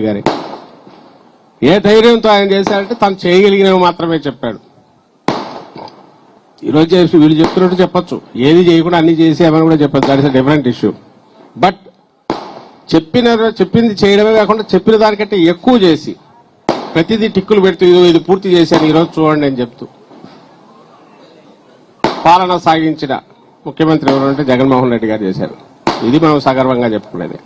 గారి ఏ ధైర్యంతో ఆయన చేశారంటే తను చేయగలిగినవి మాత్రమే చెప్పాడు. ఈరోజు చేసి వీళ్ళు చెప్తున్నట్టు చెప్పొచ్చు, ఏది చేయకుండా అన్ని చేసేమని కూడా చెప్పచ్చు. That is a different issue. But చెప్పింది చేయడమే కాకుండా చెప్పిన దానికంటే ఎక్కువ చేసి ప్రతిదీ టిక్కులు పెడుతూ ఇది పూర్తి చేశాను ఈరోజు చూడండి అని చెప్తూ పాలన సాగించిన ముఖ్యమంత్రి ఎవరంటే జగన్మోహన్ రెడ్డి గారు చేశారు. ఇది మనం సగర్వంగా చెప్పుకునేది.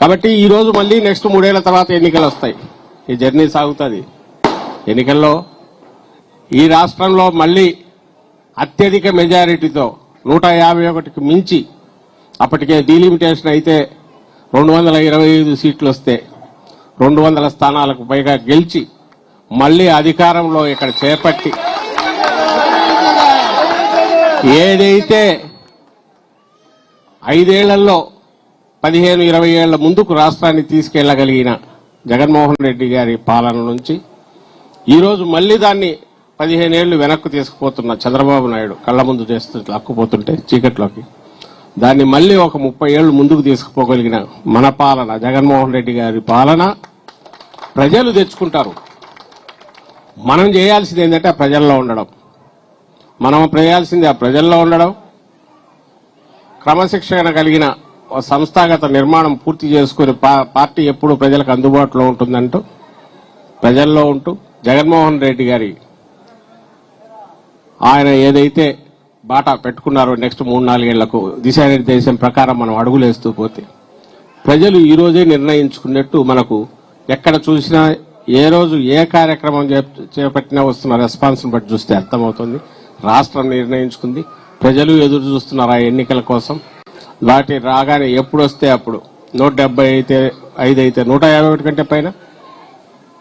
కాబట్టి ఈ రోజు మళ్ళీ నెక్స్ట్ 3 ఏళ్ల తర్వాత ఎన్నికలు వస్తాయి. ఈ జర్నీ సాగుతుంది. ఎన్నికల్లో ఈ రాష్ట్రంలో మళ్ళీ అత్యధిక మెజారిటీతో 151కి మించి, అప్పటికే డీలిమిటేషన్ అయితే 225 సీట్లు వస్తే 200 స్థానాలకు పైగా గెలిచి మళ్లీ అధికారంలో ఇక్కడ చేపట్టి ఏదైతే 5 ఏళ్లలో 15-20 ఏళ్ల ముందుకు రాష్ట్రాన్ని తీసుకెళ్లగలిగిన జగన్మోహన్ రెడ్డి గారి పాలన నుంచి ఈరోజు మళ్లీ దాన్ని 15 ఏళ్లు వెనక్కు తీసుకుపోతున్న చంద్రబాబు నాయుడు కళ్ల ముందు చేస్తూ లక్కుపోతుంటే చీకట్లోకి దాన్ని మళ్లీ ఒక 30 ఏళ్లు ముందుకు తీసుకుపోగలిగిన మన పాలన, జగన్మోహన్ రెడ్డి గారి పాలన ప్రజలు తెచ్చుకుంటారు. మనం చేయాల్సింది ఏంటంటే ఆ ప్రజల్లో ఉండడం. మనం చేయాల్సింది ఆ ప్రజల్లో ఉండడం, క్రమశిక్షణ కలిగిన సంస్థాగత నిర్మాణం పూర్తి చేసుకుని పార్టీ ఎప్పుడు ప్రజలకు అందుబాటులో ఉంటుందంటూ ప్రజల్లో ఉంటూ జగన్మోహన్ రెడ్డి గారి ఆయన ఏదైతే బాటా పెట్టుకున్నారో నెక్స్ట్ 3-4 ఏళ్లకు దిశానిర్దేశం ప్రకారం మనం అడుగులేస్తూ పోతే ప్రజలు ఈ రోజే నిర్ణయించుకున్నట్టు మనకు ఎక్కడ చూసినా ఏ రోజు ఏ కార్యక్రమం చేపట్టినా వస్తున్న రెస్పాన్స్ బట్టి చూస్తే అర్థమవుతుంది. రాష్ట్రం నిర్ణయించుకుంది. ప్రజలు ఎదురు చూస్తున్నారు ఆ ఎన్నికల కోసం. వాటి రాగానే ఎప్పుడు వస్తే అప్పుడు 175 అయితే 151 కంటే పైన,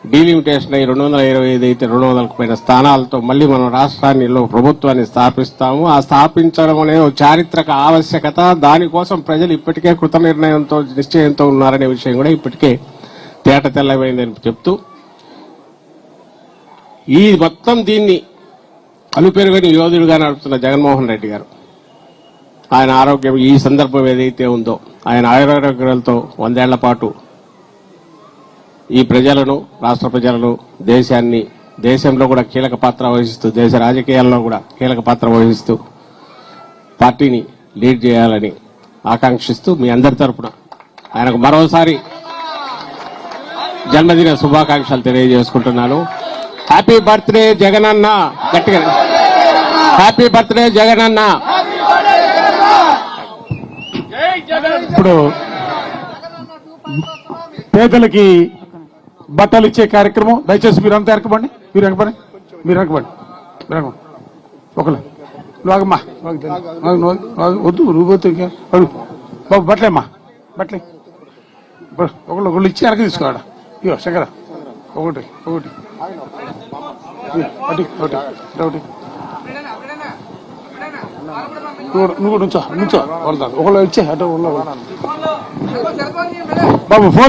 డీలిమిటేషన్ అయ్యి 225 అయితే 200కు పైన స్థానాలతో మళ్లీ మనం రాష్ట్రాన్ని ప్రభుత్వాన్ని స్థాపిస్తాము. ఆ స్థాపించడం అనేది ఒక చారిత్రక ఆవశ్యకత. దానికోసం ప్రజలు ఇప్పటికే కృత నిర్ణయంతో నిశ్చయంతో ఉన్నారనే విషయం కూడా ఇప్పటికే తేట తెల్లమైందని చెప్తూ ఈ మొత్తం దీన్ని అలుపెరుగని యోధుడుగా నడుపుతున్న జగన్మోహన్ రెడ్డి గారు, ఆయన ఆరోగ్యం ఈ సందర్భం ఏదైతే ఉందో ఆయన ఆరోగ్యాలతో 100 ఏళ్ల పాటు ఈ ప్రజలను, రాష్ట్ర ప్రజలను, దేశాన్ని, దేశంలో కూడా కీలక పాత్ర వహిస్తూ, దేశ రాజకీయాల్లో కూడా కీలక పాత్ర వహిస్తూ పార్టీని లీడ్ చేయాలని ఆకాంక్షిస్తూ మీ అందరి తరపున ఆయనకు మరోసారి జన్మదిన శుభాకాంక్షలు తెలియజేసుకుంటున్నాను. Happy birthday Jagananna. గట్టిగా హ్యాపీ బర్త్డే జగనన్న. ఇప్పుడు పేదలకి బట్టలు ఇచ్చే కార్యక్రమం దయచేసి మీరంతా ఎరకబండి. ఒకళ్ళు లాగమ్మా, వద్దు రూపోతే బాబు బట్టలేమ్మా, బట్టలే ఒకళ్ళు ఇచ్చి వెనక తీసుకోవాలా. ఇగో శంకర ఒకటి నువ్వు నుంచో ఒకళ్ళు ఇచ్చే అటు బాబు ఫోన్